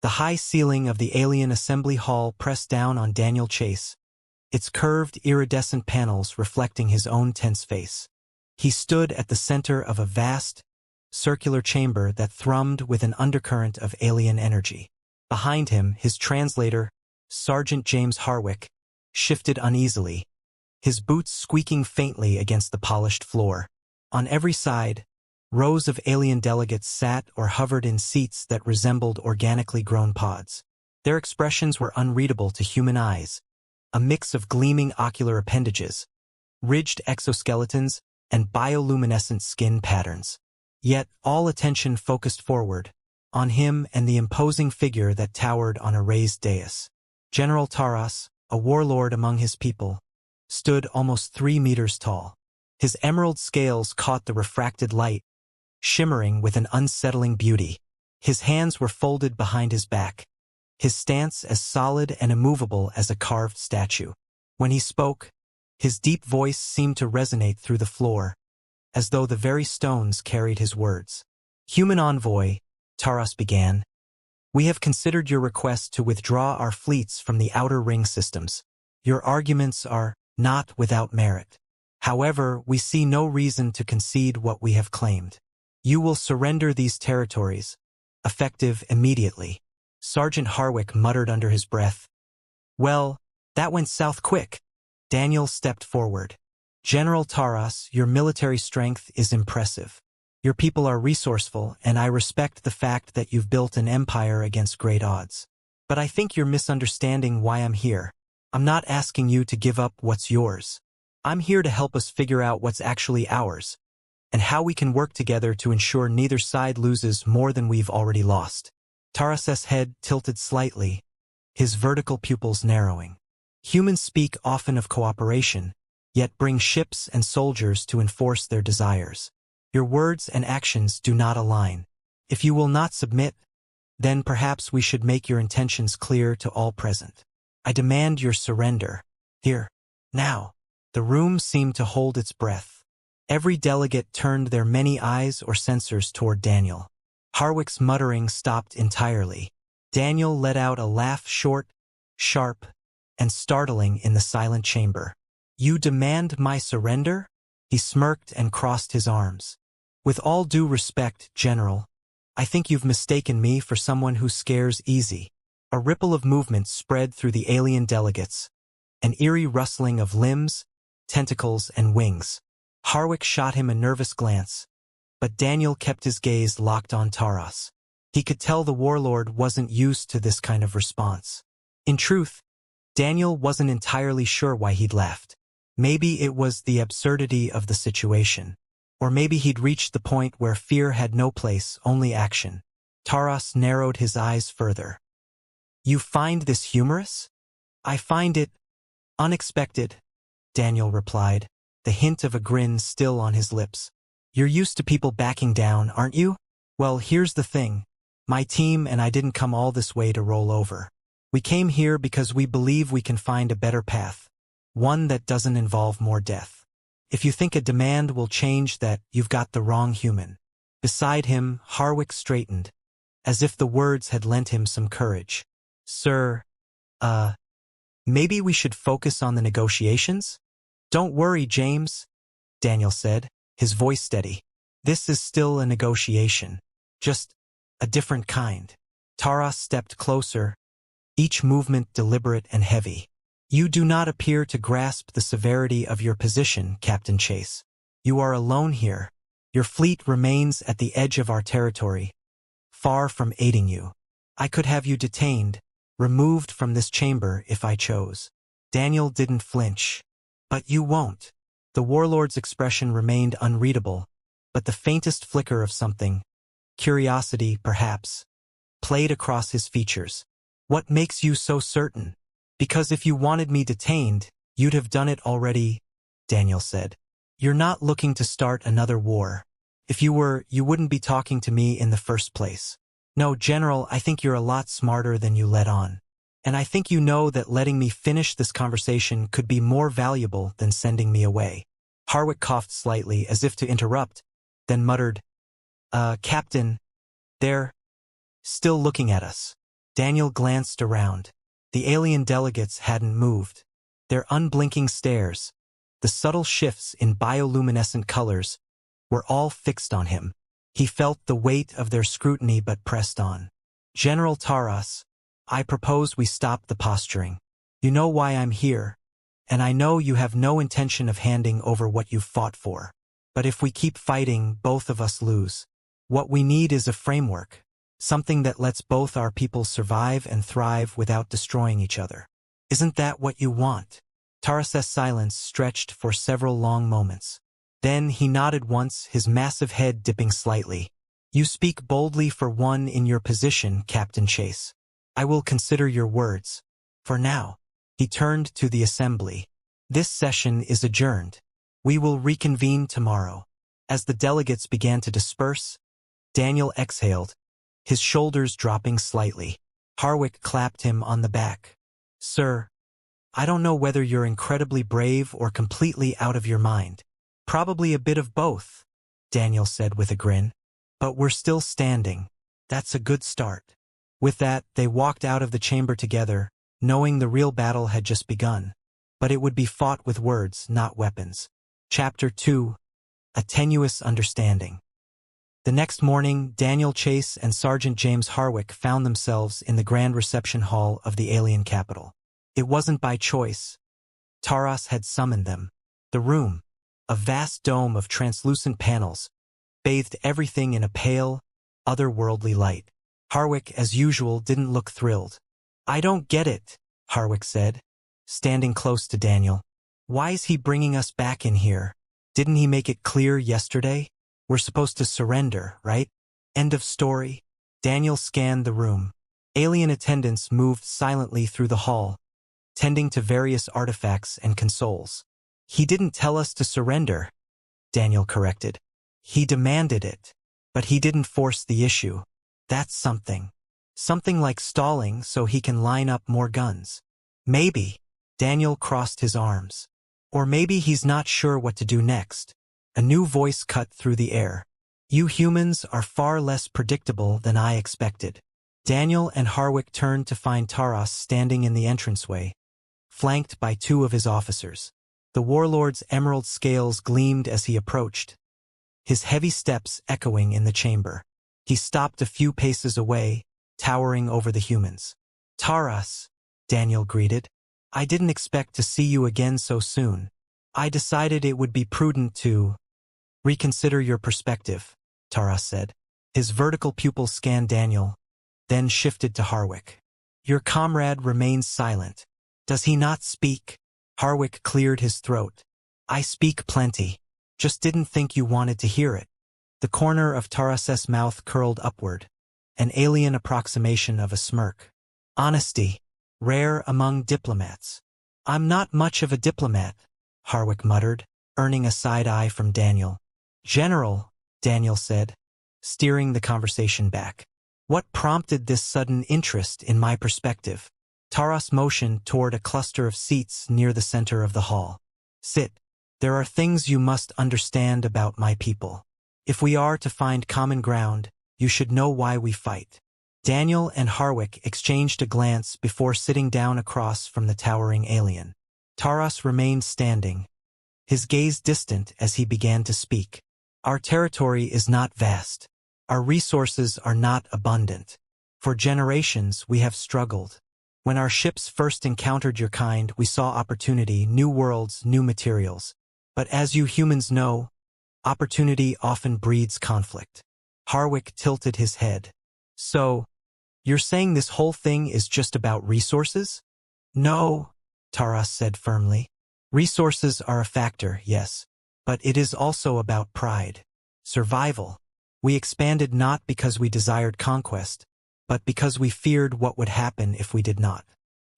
The high ceiling of the alien assembly hall pressed down on Daniel Chase, its curved, iridescent panels reflecting his own tense face. He stood at the center of a vast, circular chamber that thrummed with an undercurrent of alien energy. Behind him, his translator, Sergeant James Harwick, shifted uneasily, his boots squeaking faintly against the polished floor. On every side, rows of alien delegates sat or hovered in seats that resembled organically grown pods. Their expressions were unreadable to human eyes, a mix of gleaming ocular appendages, ridged exoskeletons, and bioluminescent skin patterns. Yet all attention focused forward, on him and the imposing figure that towered on a raised dais. General Taras, a warlord among his people, stood almost 3 meters tall. His emerald scales caught the refracted light, shimmering with an unsettling beauty. His hands were folded behind his back, his stance as solid and immovable as a carved statue. When he spoke, his deep voice seemed to resonate through the floor, as though the very stones carried his words. "Human envoy," Taras began, "we have considered your request to withdraw our fleets from the Outer Ring systems. Your arguments are not without merit. However, we see no reason to concede what we have claimed. You will surrender these territories, effective immediately." Sergeant Harwick muttered under his breath. "Well, that went south quick." Daniel stepped forward. "General Taras, your military strength is impressive. Your people are resourceful, and I respect the fact that you've built an empire against great odds. But I think you're misunderstanding why I'm here. I'm not asking you to give up what's yours. I'm here to help us figure out what's actually ours, and how we can work together to ensure neither side loses more than we've already lost." Taras's head tilted slightly, his vertical pupils narrowing. Humans speak often of cooperation, yet bring ships and soldiers to enforce their desires. Your words and actions do not align. If you will not submit, then perhaps we should make your intentions clear to all present. I demand your surrender. Here, now. The room seemed to hold its breath. Every delegate turned their many eyes or sensors toward Daniel. Harwick's muttering stopped entirely. Daniel let out a laugh, short, sharp, and startling in the silent chamber. "You demand my surrender?" He smirked and crossed his arms. "With all due respect, General, I think you've mistaken me for someone who scares easy." A ripple of movement spread through the alien delegates, an eerie rustling of limbs, tentacles, and wings. Harwick shot him a nervous glance, but Daniel kept his gaze locked on Taras. He could tell the warlord wasn't used to this kind of response. In truth, Daniel wasn't entirely sure why he'd laughed. Maybe it was the absurdity of the situation. Or maybe he'd reached the point where fear had no place, only action. Taras narrowed his eyes further. "You find this humorous?" "I find it unexpected," Daniel replied, the hint of a grin still on his lips. "You're used to people backing down, aren't you? Well, here's the thing. My team and I didn't come all this way to roll over. We came here because we believe we can find a better path, one that doesn't involve more death. If you think a demand will change that, you've got the wrong human." Beside him, Harwick straightened, as if the words had lent him some courage. "Sir, maybe we should focus on the negotiations?" "Don't worry, James," Daniel said, his voice steady. "This is still a negotiation, just a different kind." Taras stepped closer, each movement deliberate and heavy. "You do not appear to grasp the severity of your position, Captain Chase. You are alone here. Your fleet remains at the edge of our territory, far from aiding you. I could have you detained, removed from this chamber if I chose." Daniel didn't flinch. "But you won't." The warlord's expression remained unreadable, but the faintest flicker of something, curiosity perhaps, played across his features. "What makes you so certain?" "Because if you wanted me detained, you'd have done it already," Daniel said. "You're not looking to start another war. If you were, you wouldn't be talking to me in the first place. No, General, I think you're a lot smarter than you let on. And I think you know that letting me finish this conversation could be more valuable than sending me away." Harwick coughed slightly as if to interrupt, then muttered, Captain, they're still looking at us." Daniel glanced around. The alien delegates hadn't moved. Their unblinking stares, the subtle shifts in bioluminescent colors, were all fixed on him. He felt the weight of their scrutiny but pressed on. General Taras, I propose we stop the posturing. You know why I'm here, and I know you have no intention of handing over what you've fought for. But if we keep fighting, both of us lose. What we need is a framework, something that lets both our peoples survive and thrive without destroying each other. Isn't that what you want? Taras's silence stretched for several long moments. Then he nodded once, his massive head dipping slightly. You speak boldly for one in your position, Captain Chase. I will consider your words. For now. He turned to the assembly. This session is adjourned. We will reconvene tomorrow. As the delegates began to disperse, Daniel exhaled, his shoulders dropping slightly. Harwick clapped him on the back. Sir, I don't know whether you're incredibly brave or completely out of your mind. Probably a bit of both, Daniel said with a grin. But we're still standing. That's a good start. With that, they walked out of the chamber together, knowing the real battle had just begun. But it would be fought with words, not weapons. Chapter 2. A Tenuous Understanding. The next morning, Daniel Chase and Sergeant James Harwick found themselves in the grand reception hall of the alien capital. It wasn't by choice. Taras had summoned them. The room, a vast dome of translucent panels, bathed everything in a pale, otherworldly light. Harwick, as usual, didn't look thrilled. I don't get it, Harwick said, standing close to Daniel. Why is he bringing us back in here? Didn't he make it clear yesterday? We're supposed to surrender, right? End of story. Daniel scanned the room. Alien attendants moved silently through the hall, tending to various artifacts and consoles. He didn't tell us to surrender, Daniel corrected. He demanded it, but he didn't force the issue. That's something. Something like stalling so he can line up more guns. Maybe. Daniel crossed his arms. Or maybe he's not sure what to do next. A new voice cut through the air. You humans are far less predictable than I expected. Daniel and Harwick turned to find Taras standing in the entranceway, flanked by two of his officers. The Warlord's emerald scales gleamed as he approached, his heavy steps echoing in the chamber. He stopped a few paces away, towering over the humans. Taras, Daniel greeted. I didn't expect to see you again so soon. I decided it would be prudent to reconsider your perspective, Taras said. His vertical pupils scanned Daniel, then shifted to Harwick. Your comrade remains silent. Does he not speak? Harwick cleared his throat. I speak plenty. Just didn't think you wanted to hear it. The corner of Taras's mouth curled upward, an alien approximation of a smirk. Honesty, rare among diplomats. I'm not much of a diplomat, Harwick muttered, earning a side-eye from Daniel. General, Daniel said, steering the conversation back. What prompted this sudden interest in my perspective? Taras motioned toward a cluster of seats near the center of the hall. Sit. There are things you must understand about my people. If we are to find common ground, you should know why we fight. Daniel and Harwick exchanged a glance before sitting down across from the towering alien. Taras remained standing, his gaze distant as he began to speak. Our territory is not vast. Our resources are not abundant. For generations, we have struggled. When our ships first encountered your kind, we saw opportunity, new worlds, new materials. But as you humans know, opportunity often breeds conflict. Harwick tilted his head. So, you're saying this whole thing is just about resources? No, Taras said firmly. Resources are a factor, yes. But it is also about pride. Survival. We expanded not because we desired conquest, but because we feared what would happen if we did not.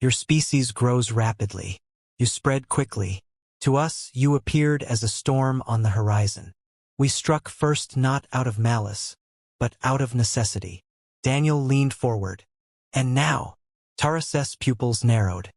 Your species grows rapidly. You spread quickly. To us, you appeared as a storm on the horizon. We struck first not out of malice, but out of necessity. Daniel leaned forward. And now, Taras's pupils narrowed.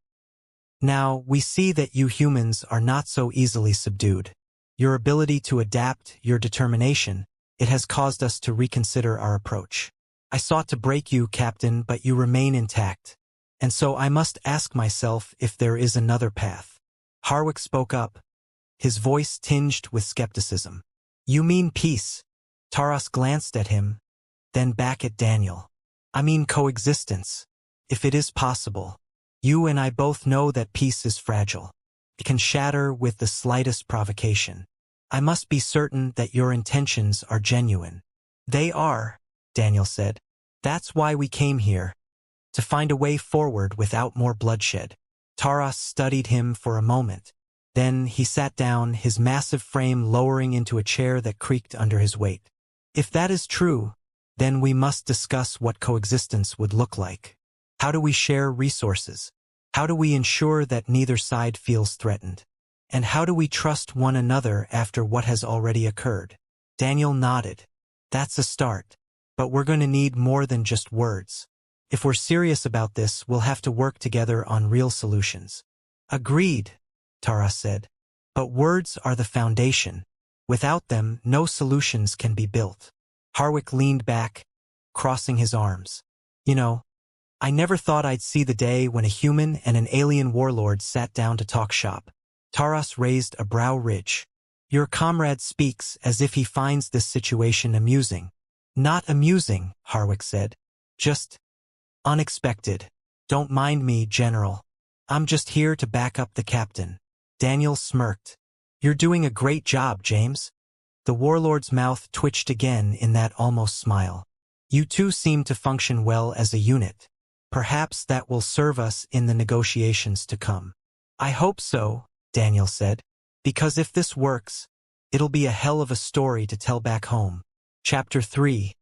Now, we see that you humans are not so easily subdued. Your ability to adapt, your determination, it has caused us to reconsider our approach. I sought to break you, Captain, but you remain intact. And so I must ask myself if there is another path. Harwick spoke up, his voice tinged with skepticism. You mean peace? Taras glanced at him, then back at Daniel. I mean coexistence. If it is possible. You and I both know that peace is fragile. It can shatter with the slightest provocation. I must be certain that your intentions are genuine. They are, Daniel said. That's why we came here. To find a way forward without more bloodshed. Taras studied him for a moment. Then he sat down, his massive frame lowering into a chair that creaked under his weight. If that is true, then we must discuss what coexistence would look like. How do we share resources? How do we ensure that neither side feels threatened? And how do we trust one another after what has already occurred? Daniel nodded. That's a start. But we're going to need more than just words. If we're serious about this, we'll have to work together on real solutions. Agreed, Taras said. But words are the foundation. Without them, no solutions can be built. Harwick leaned back, crossing his arms. You know, I never thought I'd see the day when a human and an alien warlord sat down to talk shop. Taras raised a brow ridge. Your comrade speaks as if he finds this situation amusing. Not amusing, Harwick said. Just unexpected. Don't mind me, General. I'm just here to back up the captain. Daniel smirked. You're doing a great job, James. The warlord's mouth twitched again in that almost smile. You two seem to function well as a unit. Perhaps that will serve us in the negotiations to come. I hope so, Daniel said. Because if this works, it'll be a hell of a story to tell back home. Chapter 3.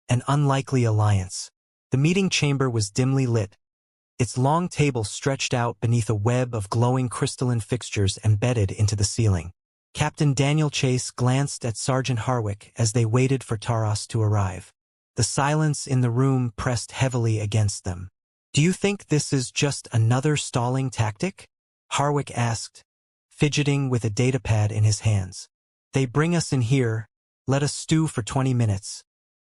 An Unlikely Alliance. The meeting chamber was dimly lit. Its long table stretched out beneath a web of glowing crystalline fixtures embedded into the ceiling. Captain Daniel Chase glanced at Sergeant Harwick as they waited for Taras to arrive. The silence in the room pressed heavily against them. Do you think this is just another stalling tactic? Harwick asked, fidgeting with a datapad in his hands. They bring us in here, let us stew for 20 minutes,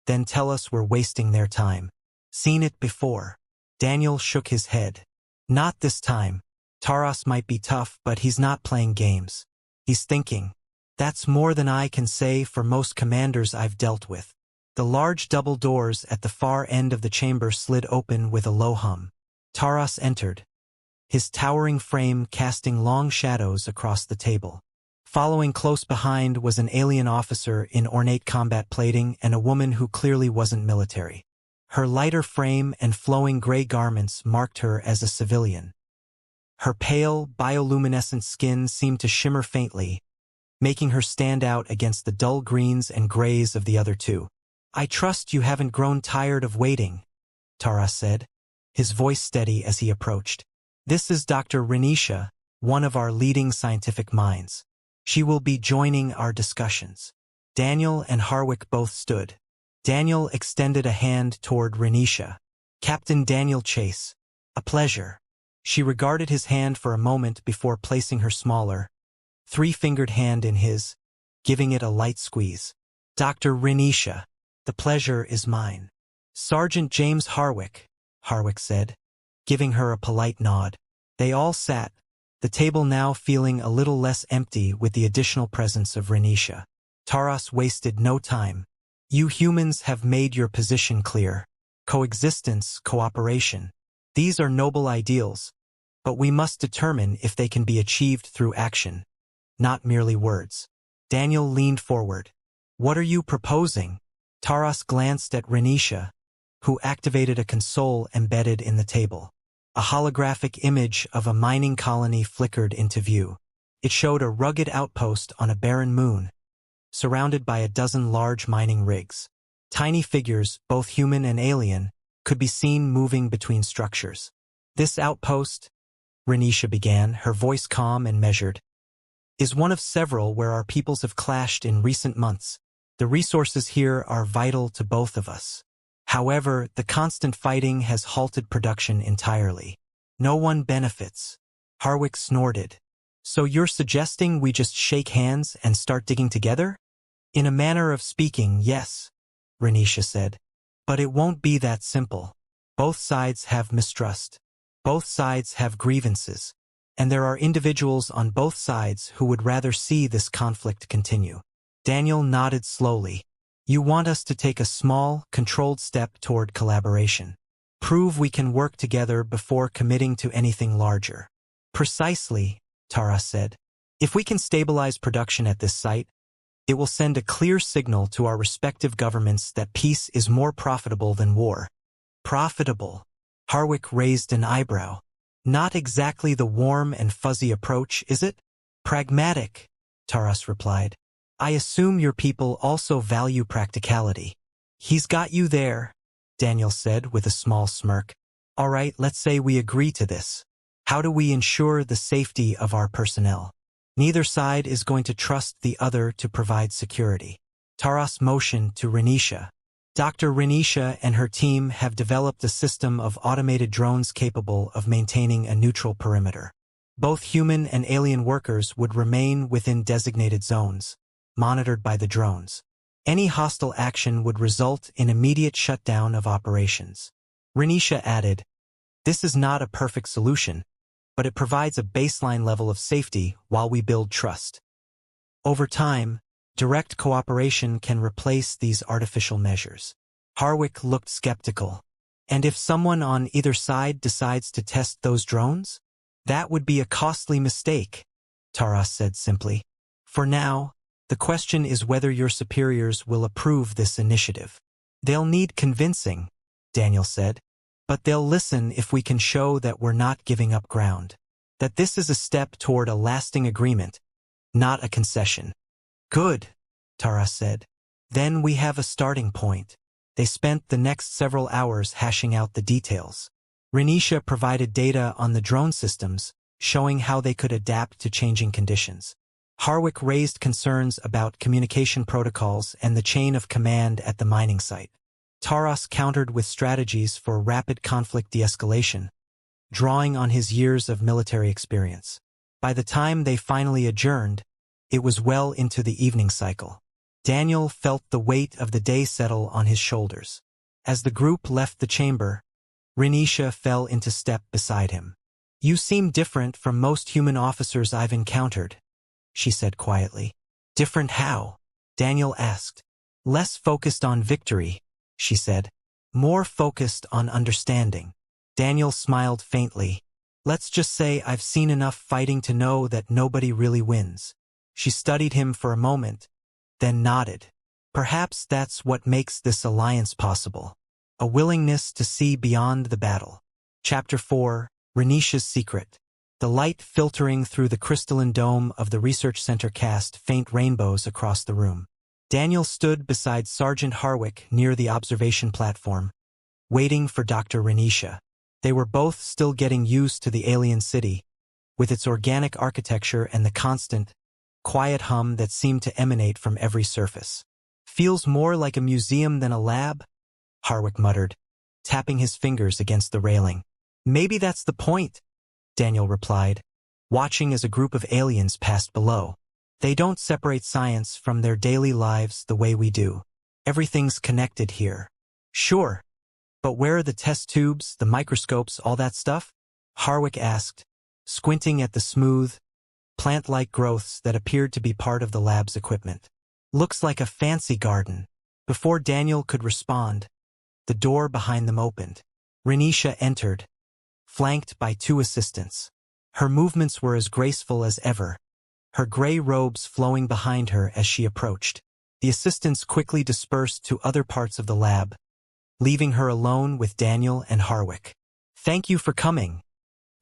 then tell us we're wasting their time. Seen it before. Daniel shook his head. Not this time. Taras might be tough, but he's not playing games. He's thinking. That's more than I can say for most commanders I've dealt with. The large double doors at the far end of the chamber slid open with a low hum. Taras entered, his towering frame casting long shadows across the table. Following close behind was an alien officer in ornate combat plating and a woman who clearly wasn't military. Her lighter frame and flowing gray garments marked her as a civilian. Her pale, bioluminescent skin seemed to shimmer faintly, making her stand out against the dull greens and grays of the other two. I trust you haven't grown tired of waiting, Taras said, his voice steady as he approached. This is Dr. Renisha, one of our leading scientific minds. She will be joining our discussions. Daniel and Harwick both stood. Daniel extended a hand toward Renisha. Captain Daniel Chase. A pleasure. She regarded his hand for a moment before placing her smaller, three-fingered hand in his, giving it a light squeeze. Dr. Renisha. The pleasure is mine. Sergeant James Harwick, Harwick said, giving her a polite nod. They all sat, the table now feeling a little less empty with the additional presence of Renisha. Taras wasted no time. You humans have made your position clear. Coexistence, cooperation. These are noble ideals, but we must determine if they can be achieved through action, not merely words. Daniel leaned forward. What are you proposing? Taras glanced at Renisha, who activated a console embedded in the table. A holographic image of a mining colony flickered into view. It showed a rugged outpost on a barren moon, surrounded by a dozen large mining rigs. Tiny figures, both human and alien, could be seen moving between structures. This outpost, Renisha began, her voice calm and measured, is one of several where our peoples have clashed in recent months. The resources here are vital to both of us. However, the constant fighting has halted production entirely. No one benefits. Harwick snorted. So you're suggesting we just shake hands and start digging together? In a manner of speaking, yes, Renisha said. But it won't be that simple. Both sides have mistrust. Both sides have grievances. And there are individuals on both sides who would rather see this conflict continue. Daniel nodded slowly. You want us to take a small, controlled step toward collaboration. Prove we can work together before committing to anything larger. Precisely, Taras said. If we can stabilize production at this site, it will send a clear signal to our respective governments that peace is more profitable than war. Profitable. Harwick raised an eyebrow. Not exactly the warm and fuzzy approach, is it? Pragmatic, Taras replied. I assume your people also value practicality. He's got you there, Daniel said with a small smirk. All right, let's say we agree to this. How do we ensure the safety of our personnel? Neither side is going to trust the other to provide security. Taras motioned to Renisha. Dr. Renisha and her team have developed a system of automated drones capable of maintaining a neutral perimeter. Both human and alien workers would remain within designated zones, monitored by the drones. Any hostile action would result in immediate shutdown of operations. Renisha added, this is not a perfect solution, but it provides a baseline level of safety while we build trust. Over time, direct cooperation can replace these artificial measures. Harwick looked skeptical. And if someone on either side decides to test those drones? That would be a costly mistake, Taras said simply. For now, the question is whether your superiors will approve this initiative. They'll need convincing, Daniel said. But they'll listen if we can show that we're not giving up ground. That this is a step toward a lasting agreement, not a concession. Good, Taras said. Then we have a starting point. They spent the next several hours hashing out the details. Renisha provided data on the drone systems, showing how they could adapt to changing conditions. Harwick raised concerns about communication protocols and the chain of command at the mining site. Taras countered with strategies for rapid conflict de-escalation, drawing on his years of military experience. By the time they finally adjourned, it was well into the evening cycle. Daniel felt the weight of the day settle on his shoulders. As the group left the chamber, Renisha fell into step beside him. You seem different from most human officers I've encountered, she said quietly. Different how? Daniel asked. Less focused on victory, she said. More focused on understanding. Daniel smiled faintly. Let's just say I've seen enough fighting to know that nobody really wins. She studied him for a moment, then nodded. Perhaps that's what makes this alliance possible. A willingness to see beyond the battle. Chapter 4, Renisha's Secret. The light filtering through the crystalline dome of the research center cast faint rainbows across the room. Daniel stood beside Sergeant Harwick near the observation platform, waiting for Dr. Renisha. They were both still getting used to the alien city, with its organic architecture and the constant, quiet hum that seemed to emanate from every surface. Feels more like a museum than a lab, Harwick muttered, tapping his fingers against the railing. Maybe that's the point, Daniel replied, watching as a group of aliens passed below. They don't separate science from their daily lives the way we do. Everything's connected here. Sure. But where are the test tubes, the microscopes, all that stuff? Harwick asked, squinting at the smooth, plant-like growths that appeared to be part of the lab's equipment. Looks like a fancy garden. Before Daniel could respond, the door behind them opened. Renisha entered, flanked by two assistants. Her movements were as graceful as ever, her gray robes flowing behind her as she approached. The assistants quickly dispersed to other parts of the lab, leaving her alone with Daniel and Harwick. Thank you for coming,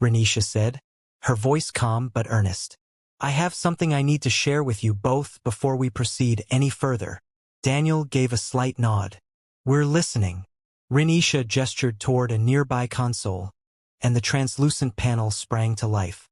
Renisha said, her voice calm but earnest. I have something I need to share with you both before we proceed any further. Daniel gave a slight nod. We're listening. Renisha gestured toward a nearby console, and the translucent panel sprang to life.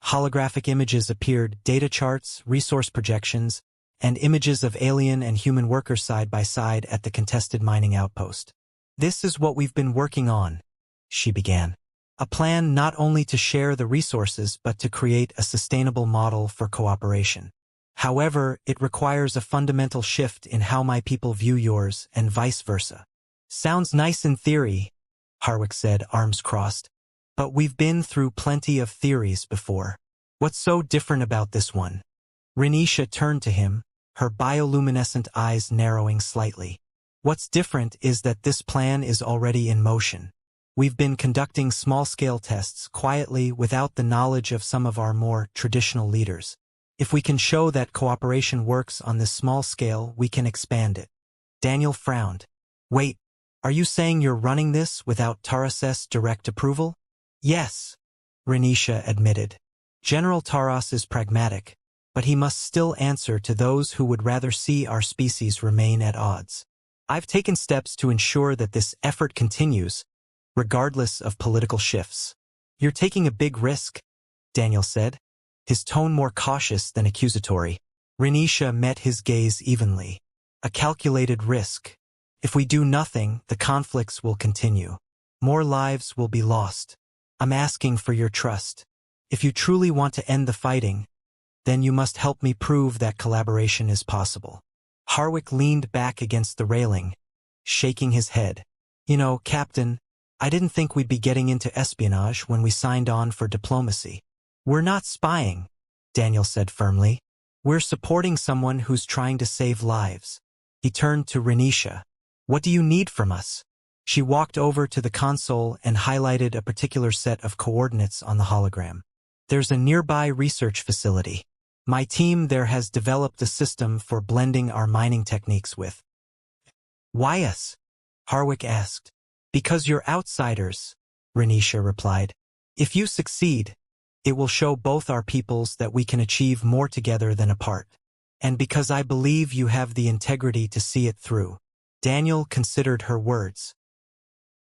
Holographic images appeared, data charts, resource projections, and images of alien and human workers side by side at the contested mining outpost. This is what we've been working on, she began. A plan not only to share the resources but to create a sustainable model for cooperation. However, it requires a fundamental shift in how my people view yours and vice versa. Sounds nice in theory, Harwick said, arms crossed. But we've been through plenty of theories before. What's so different about this one? Renisha turned to him, her bioluminescent eyes narrowing slightly. What's different is that this plan is already in motion. We've been conducting small-scale tests quietly without the knowledge of some of our more traditional leaders. If we can show that cooperation works on this small scale, we can expand it. Daniel frowned. Wait, are you saying you're running this without Taras's direct approval? Yes, Renisha admitted. General Taras is pragmatic, but he must still answer to those who would rather see our species remain at odds. I've taken steps to ensure that this effort continues, regardless of political shifts. You're taking a big risk, Daniel said, his tone more cautious than accusatory. Renisha met his gaze evenly. A calculated risk. If we do nothing, the conflicts will continue. More lives will be lost. I'm asking for your trust. If you truly want to end the fighting, then you must help me prove that collaboration is possible. Harwick leaned back against the railing, shaking his head. You know, Captain, I didn't think we'd be getting into espionage when we signed on for diplomacy. We're not spying, Daniel said firmly. We're supporting someone who's trying to save lives. He turned to Renisha. What do you need from us? She walked over to the console and highlighted a particular set of coordinates on the hologram. There's a nearby research facility. My team there has developed a system for blending our mining techniques with. Why us? Harwick asked. Because you're outsiders, Renisha replied. If you succeed, it will show both our peoples that we can achieve more together than apart. And because I believe you have the integrity to see it through. Daniel considered her words.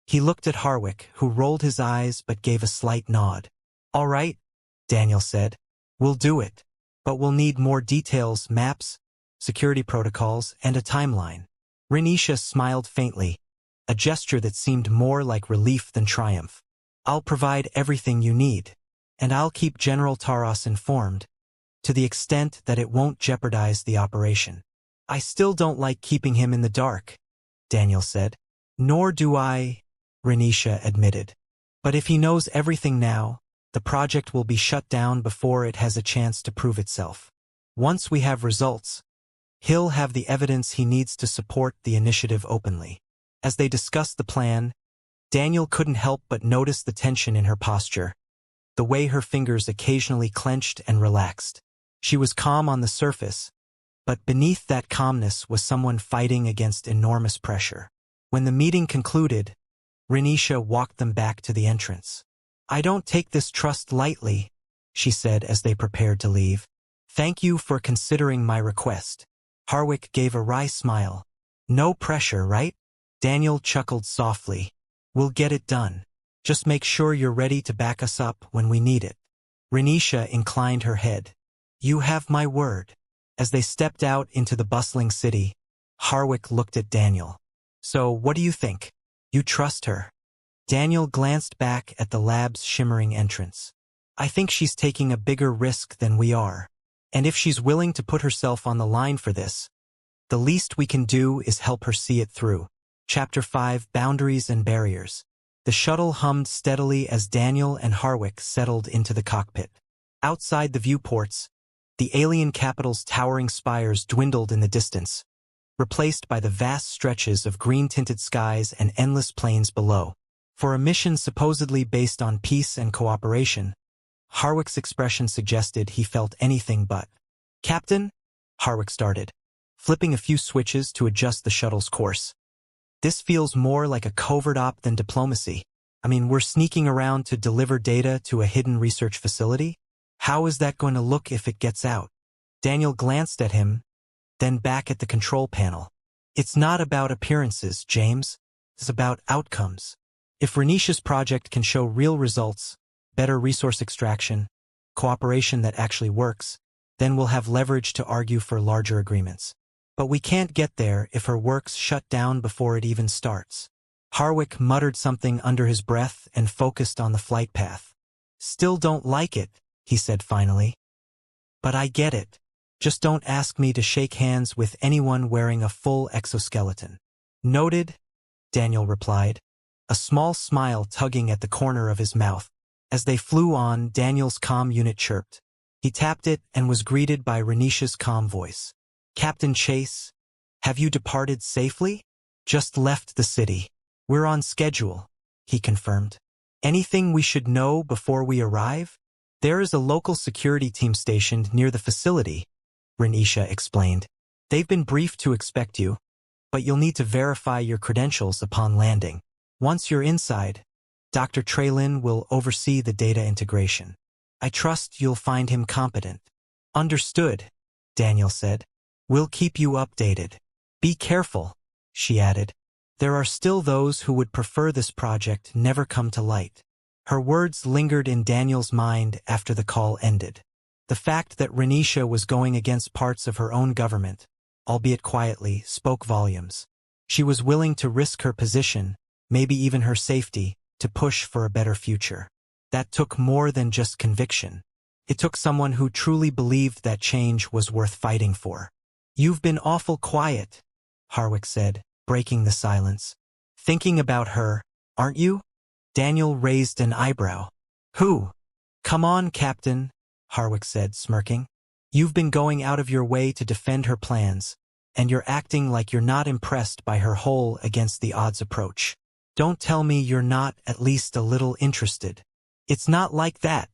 He looked at Harwick, who rolled his eyes but gave a slight nod. All right, Daniel said. We'll do it. But we'll need more details, maps, security protocols, and a timeline. Renisha smiled faintly, a gesture that seemed more like relief than triumph. I'll provide everything you need, and I'll keep General Taras informed, to the extent that it won't jeopardize the operation. I still don't like keeping him in the dark, Daniel said. Nor do I, Renisha admitted. But if he knows everything now, the project will be shut down before it has a chance to prove itself. Once we have results, he'll have the evidence he needs to support the initiative openly. As they discussed the plan, Daniel couldn't help but notice the tension in her posture, the way her fingers occasionally clenched and relaxed. She was calm on the surface, but beneath that calmness was someone fighting against enormous pressure. When the meeting concluded, Renisha walked them back to the entrance. I don't take this trust lightly, she said as they prepared to leave. Thank you for considering my request. Harwick gave a wry smile. No pressure, right? Daniel chuckled softly. We'll get it done. Just make sure you're ready to back us up when we need it. Renisha inclined her head. You have my word. As they stepped out into the bustling city, Harwick looked at Daniel. So, what do you think? You trust her? Daniel glanced back at the lab's shimmering entrance. I think she's taking a bigger risk than we are. And if she's willing to put herself on the line for this, the least we can do is help her see it through. Chapter 5, Boundaries and Barriers. The shuttle hummed steadily as Daniel and Harwick settled into the cockpit. Outside the viewports, the alien capital's towering spires dwindled in the distance, replaced by the vast stretches of green-tinted skies and endless plains below. For a mission supposedly based on peace and cooperation, Harwick's expression suggested he felt anything but. Captain? Harwick started, flipping a few switches to adjust the shuttle's course. This feels more like a covert op than diplomacy. I mean, we're sneaking around to deliver data to a hidden research facility? How is that going to look if it gets out? Daniel glanced at him, then back at the control panel. It's not about appearances, James. It's about outcomes. If Renisha's project can show real results, better resource extraction, cooperation that actually works, then we'll have leverage to argue for larger agreements. But we can't get there if her work's shut down before it even starts. Harwick muttered something under his breath and focused on the flight path. Still don't like it, he said finally. But I get it. Just don't ask me to shake hands with anyone wearing a full exoskeleton. Noted, Daniel replied, a small smile tugging at the corner of his mouth. As they flew on, Daniel's comm unit chirped. He tapped it and was greeted by Renisha's calm voice. Captain Chase, have you departed safely? Just left the city. We're on schedule, he confirmed. Anything we should know before we arrive? There is a local security team stationed near the facility, Renisha explained. They've been briefed to expect you, but you'll need to verify your credentials upon landing. Once you're inside, Dr. Treylin will oversee the data integration. I trust you'll find him competent. Understood, Daniel said. We'll keep you updated. Be careful, she added. There are still those who would prefer this project never come to light. Her words lingered in Daniel's mind after the call ended. The fact that Renisha was going against parts of her own government, albeit quietly, spoke volumes. She was willing to risk her position, maybe even her safety, to push for a better future. That took more than just conviction. It took someone who truly believed that change was worth fighting for. You've been awful quiet, Harwick said, breaking the silence. Thinking about her, aren't you? Daniel raised an eyebrow. Who? Come on, Captain, Harwick said, smirking. You've been going out of your way to defend her plans, and you're acting like you're not impressed by her whole against the odds approach. Don't tell me you're not at least a little interested. It's not like that,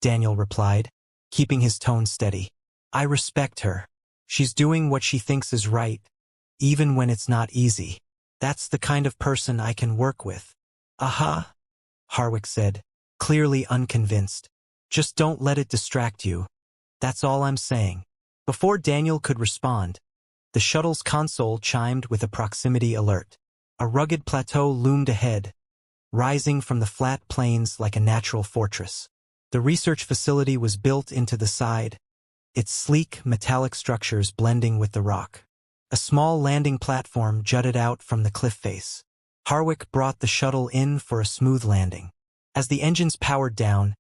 Daniel replied, keeping his tone steady. I respect her. She's doing what she thinks is right, even when it's not easy. That's the kind of person I can work with. Aha, Harwick said, clearly unconvinced. Just don't let it distract you. That's all I'm saying. Before Daniel could respond, the shuttle's console chimed with a proximity alert. A rugged plateau loomed ahead, rising from the flat plains like a natural fortress. The research facility was built into the side, its sleek, metallic structures blending with the rock. A small landing platform jutted out from the cliff face. Harwick brought the shuttle in for a smooth landing. As the engines powered down,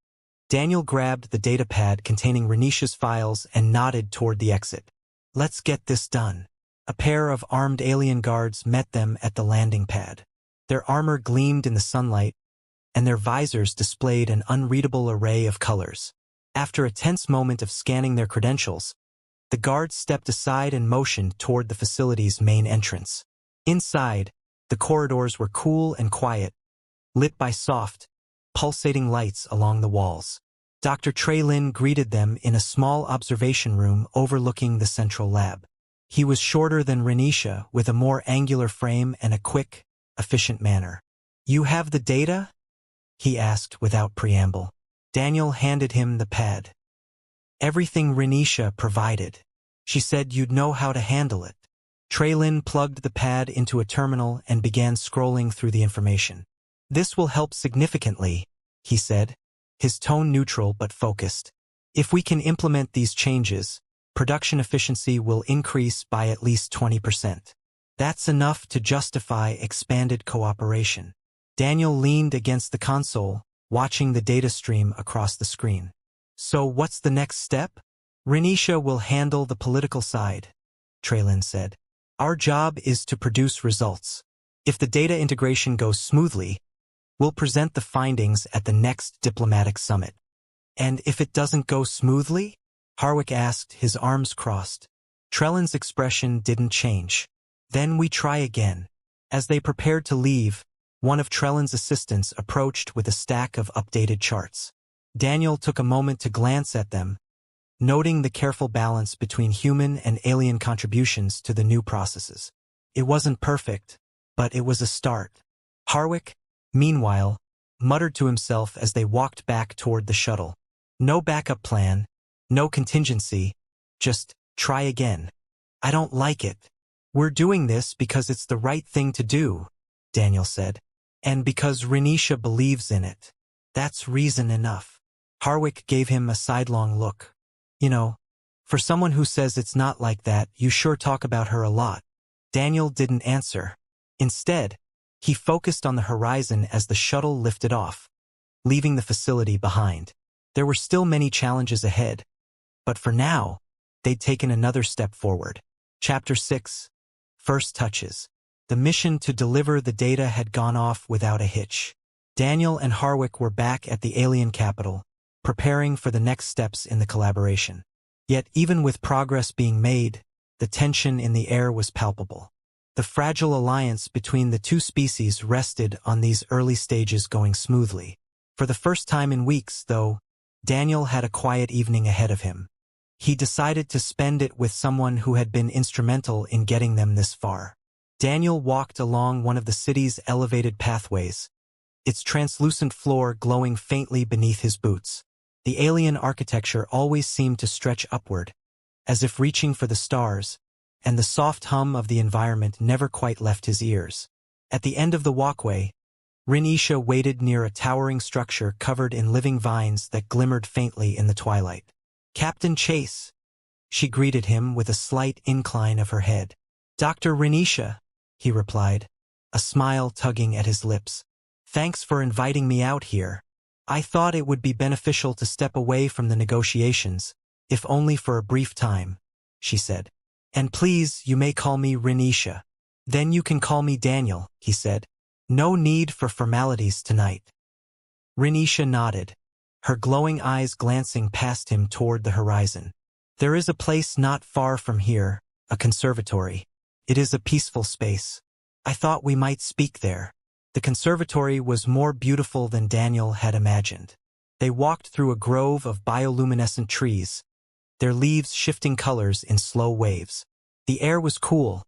Daniel grabbed the datapad containing Renisha's files and nodded toward the exit. Let's get this done. A pair of armed alien guards met them at the landing pad. Their armor gleamed in the sunlight, and their visors displayed an unreadable array of colors. After a tense moment of scanning their credentials, the guards stepped aside and motioned toward the facility's main entrance. Inside, the corridors were cool and quiet, lit by soft, pulsating lights along the walls. Dr. Treylin greeted them in a small observation room overlooking the central lab. He was shorter than Renisha, with a more angular frame and a quick, efficient manner. You have the data? He asked without preamble. Daniel handed him the pad. Everything Renisha provided. She said you'd know how to handle it. Treylin plugged the pad into a terminal and began scrolling through the information. This will help significantly, he said, his tone neutral but focused. If we can implement these changes, production efficiency will increase by at least 20%. That's enough to justify expanded cooperation. Daniel leaned against the console, watching the data stream across the screen. So what's the next step? Renisha will handle the political side, Treylin said. Our job is to produce results. If the data integration goes smoothly, we'll present the findings at the next diplomatic summit. And if it doesn't go smoothly? Harwick asked, his arms crossed. Trellin's expression didn't change. Then we try again. As they prepared to leave, one of Trellin's assistants approached with a stack of updated charts. Daniel took a moment to glance at them, noting the careful balance between human and alien contributions to the new processes. It wasn't perfect, but it was a start. Harwick, meanwhile, muttered to himself as they walked back toward the shuttle. No backup plan, no contingency, just try again. I don't like it. We're doing this because it's the right thing to do, Daniel said, and because Renisha believes in it. That's reason enough. Harwick gave him a sidelong look. You know, for someone who says it's not like that, you sure talk about her a lot. Daniel didn't answer. Instead, he focused on the horizon as the shuttle lifted off, leaving the facility behind. There were still many challenges ahead, but for now, they'd taken another step forward. Chapter 6. First Touches. The mission to deliver the data had gone off without a hitch. Daniel and Harwick were back at the alien capital, preparing for the next steps in the collaboration. Yet even with progress being made, the tension in the air was palpable. The fragile alliance between the two species rested on these early stages going smoothly. For the first time in weeks, though, Daniel had a quiet evening ahead of him. He decided to spend it with someone who had been instrumental in getting them this far. Daniel walked along one of the city's elevated pathways, its translucent floor glowing faintly beneath his boots. The alien architecture always seemed to stretch upward, as if reaching for the stars, and the soft hum of the environment never quite left his ears. At the end of the walkway, Renisha waited near a towering structure covered in living vines that glimmered faintly in the twilight. "Captain Chase," she greeted him with a slight incline of her head. "Dr. Renisha," he replied, a smile tugging at his lips. "Thanks for inviting me out here. I thought it would be beneficial to step away from the negotiations, if only for a brief time," she said. "And please, you may call me Renisha." "Then you can call me Daniel," he said. "No need for formalities tonight." Renisha nodded, her glowing eyes glancing past him toward the horizon. "There is a place not far from here, a conservatory. It is a peaceful space. I thought we might speak there." The conservatory was more beautiful than Daniel had imagined. They walked through a grove of bioluminescent trees, their leaves shifting colors in slow waves. The air was cool,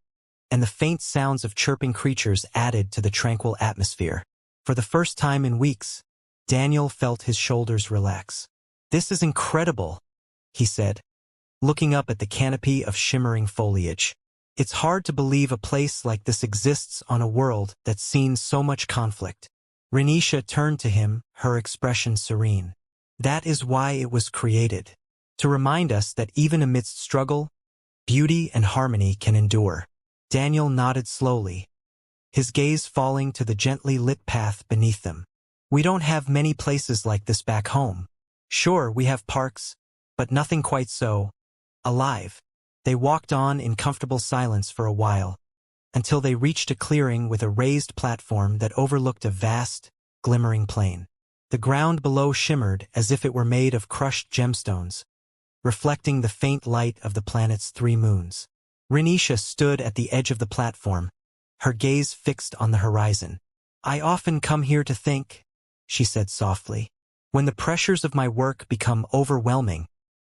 and the faint sounds of chirping creatures added to the tranquil atmosphere. For the first time in weeks, Daniel felt his shoulders relax. "This is incredible," he said, looking up at the canopy of shimmering foliage. "It's hard to believe a place like this exists on a world that's seen so much conflict." Renisha turned to him, her expression serene. "That is why it was created. To remind us that even amidst struggle, beauty and harmony can endure." Daniel nodded slowly, his gaze falling to the gently lit path beneath them. "We don't have many places like this back home. Sure, we have parks, but nothing quite so alive." They walked on in comfortable silence for a while, until they reached a clearing with a raised platform that overlooked a vast, glimmering plain. The ground below shimmered as if it were made of crushed gemstones, reflecting the faint light of the planet's 3 moons. Renisha stood at the edge of the platform, her gaze fixed on the horizon. "I often come here to think," she said softly. "When the pressures of my work become overwhelming,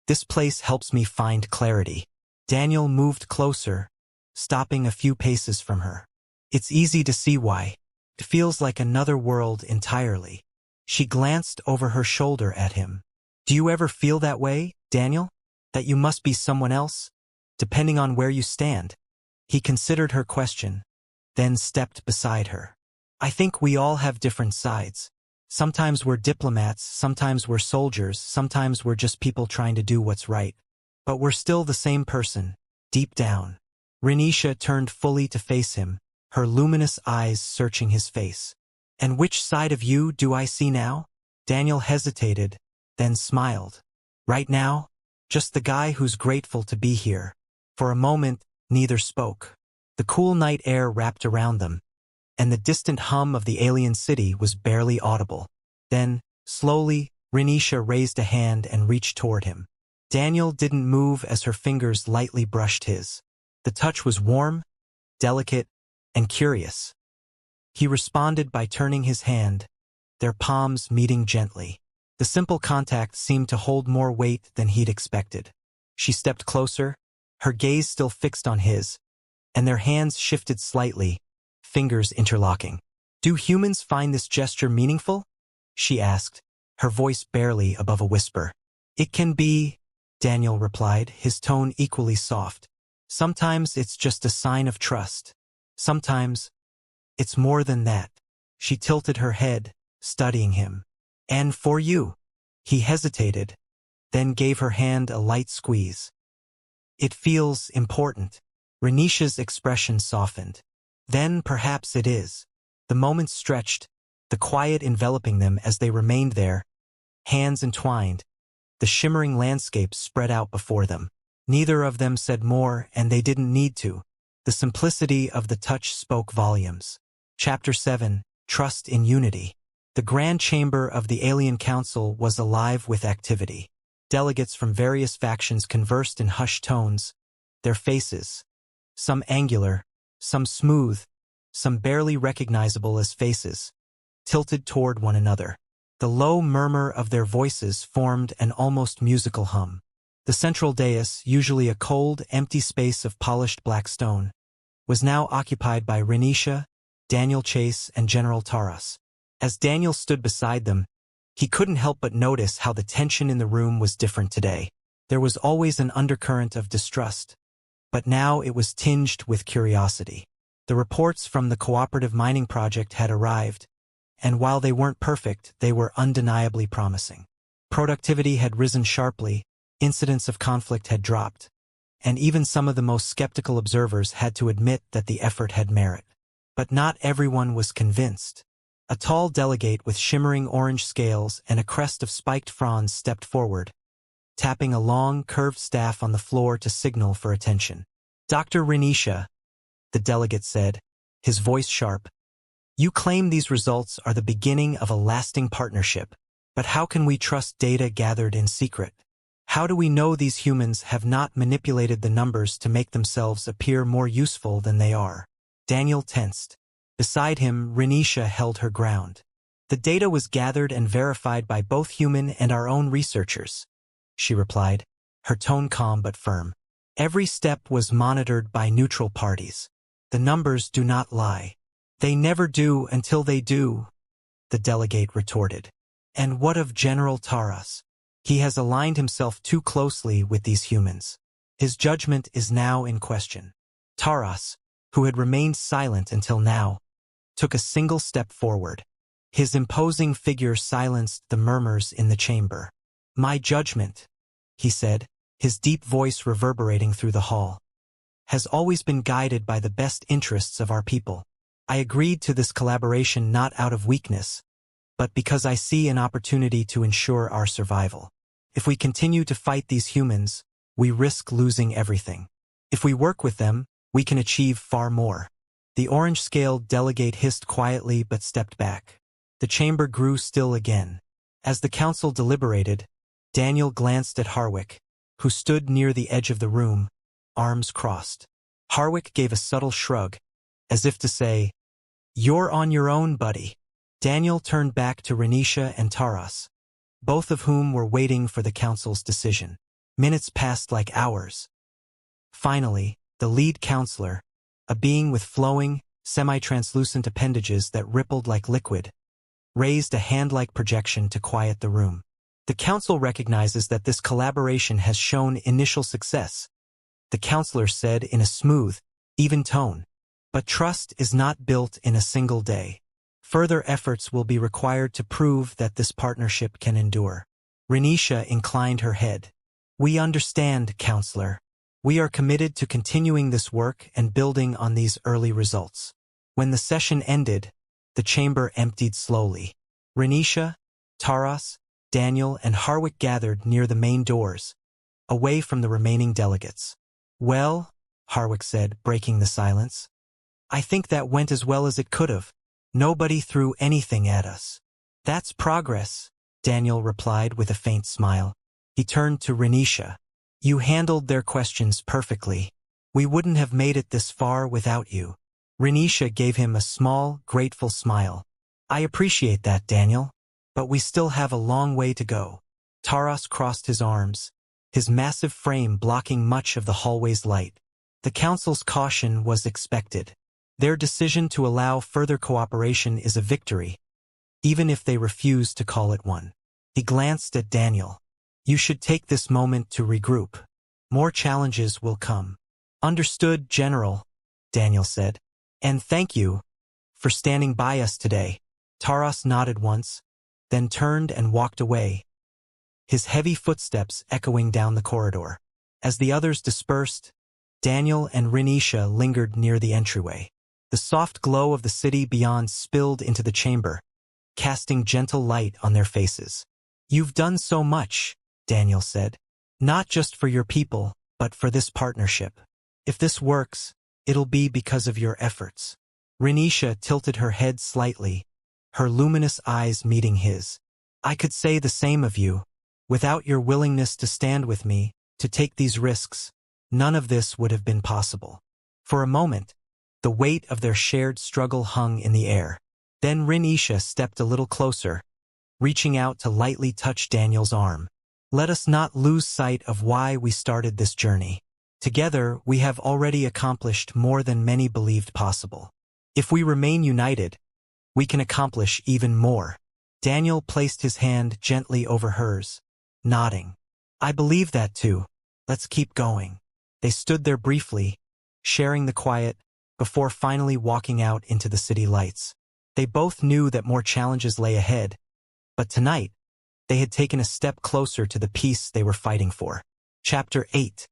this place helps me find clarity." Daniel moved closer, stopping a few paces from her. "It's easy to see why. It feels like another world entirely." She glanced over her shoulder at him. "Do you ever feel that way, Daniel? That you must be someone else, depending on where you stand?" He considered her question, then stepped beside her. "I think we all have different sides. Sometimes we're diplomats, sometimes we're soldiers, sometimes we're just people trying to do what's right. But we're still the same person, deep down." Renisha turned fully to face him, her luminous eyes searching his face. "And which side of you do I see now?" Daniel hesitated, then smiled. "Right now, just the guy who's grateful to be here." For a moment, neither spoke. The cool night air wrapped around them, and the distant hum of the alien city was barely audible. Then, slowly, Renisha raised a hand and reached toward him. Daniel didn't move as her fingers lightly brushed his. The touch was warm, delicate, and curious. He responded by turning his hand, their palms meeting gently. The simple contact seemed to hold more weight than he'd expected. She stepped closer, her gaze still fixed on his, and their hands shifted slightly, fingers interlocking. "Do humans find this gesture meaningful?" she asked, her voice barely above a whisper. "It can be," Daniel replied, his tone equally soft. "Sometimes it's just a sign of trust. Sometimes it's more than that." She tilted her head, studying him. "And for you?" He hesitated, then gave her hand a light squeeze. "It feels important." Renisha's expression softened. "Then perhaps it is." The moments stretched, the quiet enveloping them as they remained there, hands entwined, the shimmering landscape spread out before them. Neither of them said more, and they didn't need to. The simplicity of the touch spoke volumes. Chapter 7, Trust in Unity. The Grand Chamber of the Alien Council was alive with activity. Delegates from various factions conversed in hushed tones, their faces, some angular, some smooth, some barely recognizable as faces, tilted toward one another. The low murmur of their voices formed an almost musical hum. The central dais, usually a cold, empty space of polished black stone, was now occupied by Renisha, Daniel Chase, and General Taras. As Daniel stood beside them, he couldn't help but notice how the tension in the room was different today. There was always an undercurrent of distrust, but now it was tinged with curiosity. The reports from the cooperative mining project had arrived, and while they weren't perfect, they were undeniably promising. Productivity had risen sharply, incidents of conflict had dropped, and even some of the most skeptical observers had to admit that the effort had merit. But not everyone was convinced. A tall delegate with shimmering orange scales and a crest of spiked fronds stepped forward, tapping a long, curved staff on the floor to signal for attention. "Dr. Renisha," the delegate said, his voice sharp, "you claim these results are the beginning of a lasting partnership, but how can we trust data gathered in secret? How do we know these humans have not manipulated the numbers to make themselves appear more useful than they are?" Daniel tensed. Beside him, Renisha held her ground. "The data was gathered and verified by both human and our own researchers," she replied, her tone calm but firm. "Every step was monitored by neutral parties. The numbers do not lie." "They never do until they do," the delegate retorted. "And what of General Taras? He has aligned himself too closely with these humans. His judgment is now in question." Taras, who had remained silent until now, took a single step forward. His imposing figure silenced the murmurs in the chamber. "My judgment," he said, his deep voice reverberating through the hall, "has always been guided by the best interests of our people. I agreed to this collaboration not out of weakness, but because I see an opportunity to ensure our survival. If we continue to fight these humans, we risk losing everything. If we work with them, we can achieve far more." The orange-scaled delegate hissed quietly but stepped back. The chamber grew still again. As the council deliberated, Daniel glanced at Harwick, who stood near the edge of the room, arms crossed. Harwick gave a subtle shrug, as if to say, "You're on your own, buddy." Daniel turned back to Renisha and Taras, both of whom were waiting for the council's decision. Minutes passed like hours. Finally, the lead counselor, a being with flowing, semi-translucent appendages that rippled like liquid, raised a hand-like projection to quiet the room. "The council recognizes that this collaboration has shown initial success," the counselor said in a smooth, even tone. "But trust is not built in a single day. Further efforts will be required to prove that this partnership can endure." Renisha inclined her head. "We understand, counselor. We are committed to continuing this work and building on these early results." When the session ended, the chamber emptied slowly. Renisha, Taras, Daniel, and Harwick gathered near the main doors, away from the remaining delegates. "Well," Harwick said, breaking the silence, "I think that went as well as it could have. Nobody threw anything at us." "That's progress," Daniel replied with a faint smile. He turned to Renisha. "You handled their questions perfectly. We wouldn't have made it this far without you." Renisha gave him a small, grateful smile. "I appreciate that, Daniel, but we still have a long way to go." Taras crossed his arms, his massive frame blocking much of the hallway's light. The council's caution was expected. Their decision to allow further cooperation is a victory, even if they refuse to call it one. He glanced at Daniel. "You should take this moment to regroup. More challenges will come." "Understood, General," Daniel said. "And thank you for standing by us today." Taras nodded once, then turned and walked away, his heavy footsteps echoing down the corridor. As the others dispersed, Daniel and Renisha lingered near the entryway. The soft glow of the city beyond spilled into the chamber, casting gentle light on their faces. "You've done so much," Daniel said. "Not just for your people, but for this partnership. If this works, it'll be because of your efforts. Renisha tilted her head slightly, her luminous eyes meeting his. I could say the same of you. Without your willingness to stand with me, to take these risks, none of this would have been possible. For a moment, the weight of their shared struggle hung in the air. Then Renisha stepped a little closer, reaching out to lightly touch Daniel's arm. Let us not lose sight of why we started this journey. Together, we have already accomplished more than many believed possible. If we remain united, we can accomplish even more. Daniel placed his hand gently over hers, nodding. I believe that too. Let's keep going. They stood there briefly, sharing the quiet, before finally walking out into the city lights. They both knew that more challenges lay ahead, but tonight, they had taken a step closer to the peace they were fighting for. Chapter 8.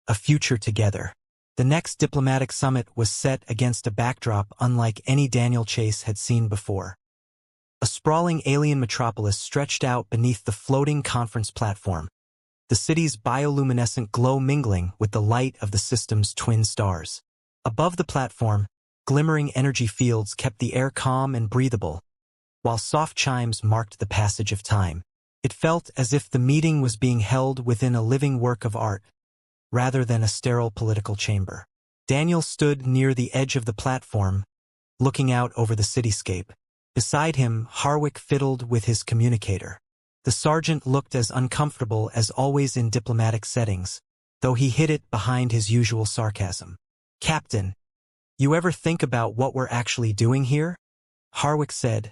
A Future Together. The next diplomatic summit was set against a backdrop unlike any Daniel Chase had seen before. A sprawling alien metropolis stretched out beneath the floating conference platform, the city's bioluminescent glow mingling with the light of the system's twin stars. Above the platform, glimmering energy fields kept the air calm and breathable, while soft chimes marked the passage of time. It felt as if the meeting was being held within a living work of art, rather than a sterile political chamber. Daniel stood near the edge of the platform, looking out over the cityscape. Beside him, Harwick fiddled with his communicator. The sergeant looked as uncomfortable as always in diplomatic settings, though he hid it behind his usual sarcasm. Captain, you ever think about what we're actually doing here? Harwick said,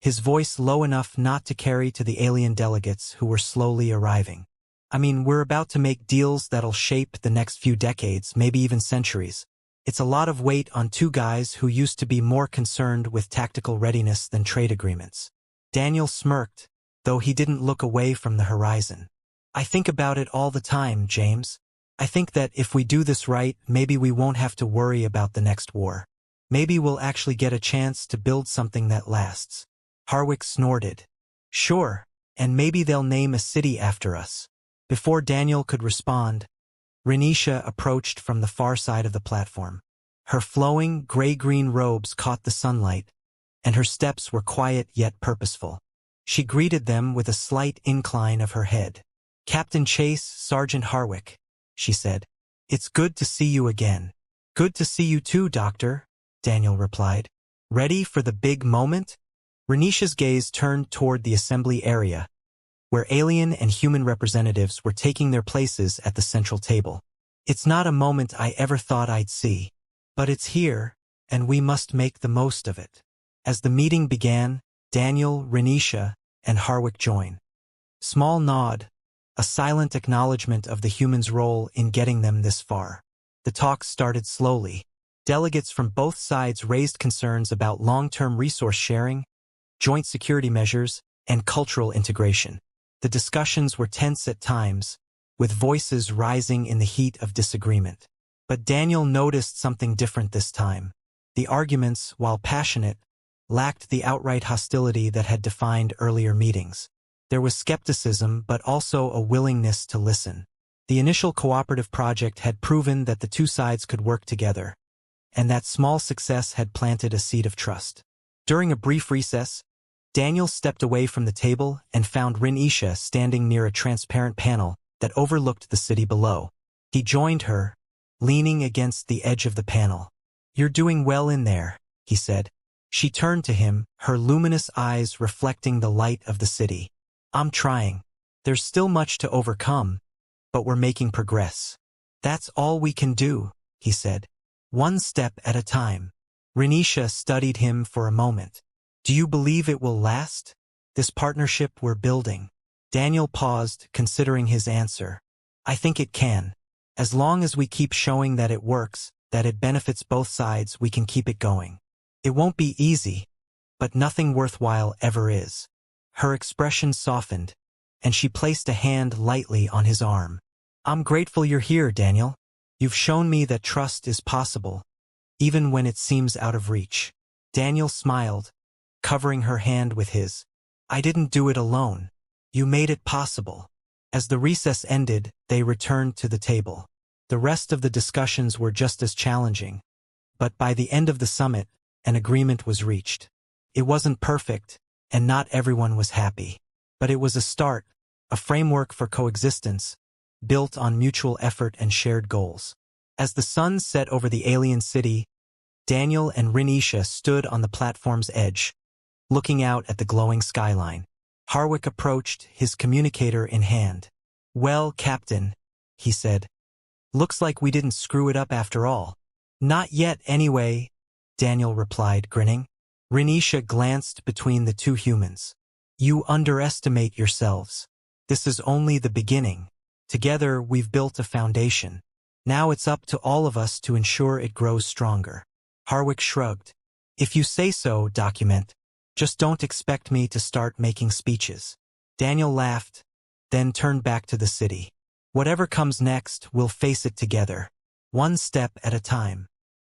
his voice low enough not to carry to the alien delegates who were slowly arriving. I mean, we're about to make deals that'll shape the next few decades, maybe even centuries. It's a lot of weight on two guys who used to be more concerned with tactical readiness than trade agreements. Daniel smirked, though he didn't look away from the horizon. I think about it all the time, James. I think that if we do this right, maybe we won't have to worry about the next war. Maybe we'll actually get a chance to build something that lasts. Harwick snorted. Sure, and maybe they'll name a city after us. Before Daniel could respond, Renisha approached from the far side of the platform. Her flowing, gray-green robes caught the sunlight, and her steps were quiet yet purposeful. She greeted them with a slight incline of her head. Captain Chase, Sergeant Harwick, she said. It's good to see you again. Good to see you too, Doctor, Daniel replied. Ready for the big moment? Renisha's gaze turned toward the assembly area, where alien and human representatives were taking their places at the central table. It's not a moment I ever thought I'd see, but it's here, and we must make the most of it. As the meeting began, Daniel, Renisha, and Harwick joined. Small nod, a silent acknowledgement of the humans' role in getting them this far. The talk started slowly. Delegates from both sides raised concerns about long-term resource sharing, joint security measures, and cultural integration. The discussions were tense at times, with voices rising in the heat of disagreement. But Daniel noticed something different this time. The arguments, while passionate, lacked the outright hostility that had defined earlier meetings. There was skepticism but also a willingness to listen. The initial cooperative project had proven that the two sides could work together, and that small success had planted a seed of trust. During a brief recess, Daniel stepped away from the table and found Renisha standing near a transparent panel that overlooked the city below. He joined her, leaning against the edge of the panel. You're doing well in there, he said. She turned to him, her luminous eyes reflecting the light of the city. I'm trying. There's still much to overcome, but we're making progress. That's all we can do, he said. One step at a time. Renisha studied him for a moment. Do you believe it will last? This partnership we're building? Daniel paused, considering his answer. I think it can. As long as we keep showing that it works, that it benefits both sides, we can keep it going. It won't be easy, but nothing worthwhile ever is. Her expression softened, and she placed a hand lightly on his arm. I'm grateful you're here, Daniel. You've shown me that trust is possible, even when it seems out of reach. Daniel smiled, covering her hand with his. I didn't do it alone. You made it possible. As the recess ended, they returned to the table. The rest of the discussions were just as challenging, But by the end of the summit, an agreement was reached. It wasn't perfect, and not everyone was happy. But it was a start, a framework for coexistence, built on mutual effort and shared goals. As the sun set over the alien city, Daniel and Renisha stood on the platform's edge, looking out at the glowing skyline. Harwick approached, his communicator in hand. "Well, Captain," he said. "Looks like we didn't screw it up after all." "Not yet, anyway," Daniel replied, grinning. Renisha glanced between the two humans. "You underestimate yourselves. This is only the beginning. Together, we've built a foundation. Now it's up to all of us to ensure it grows stronger." Harwick shrugged. "If you say so, document. Just don't expect me to start making speeches." Daniel laughed, then turned back to the city. "Whatever comes next, we'll face it together. One step at a time."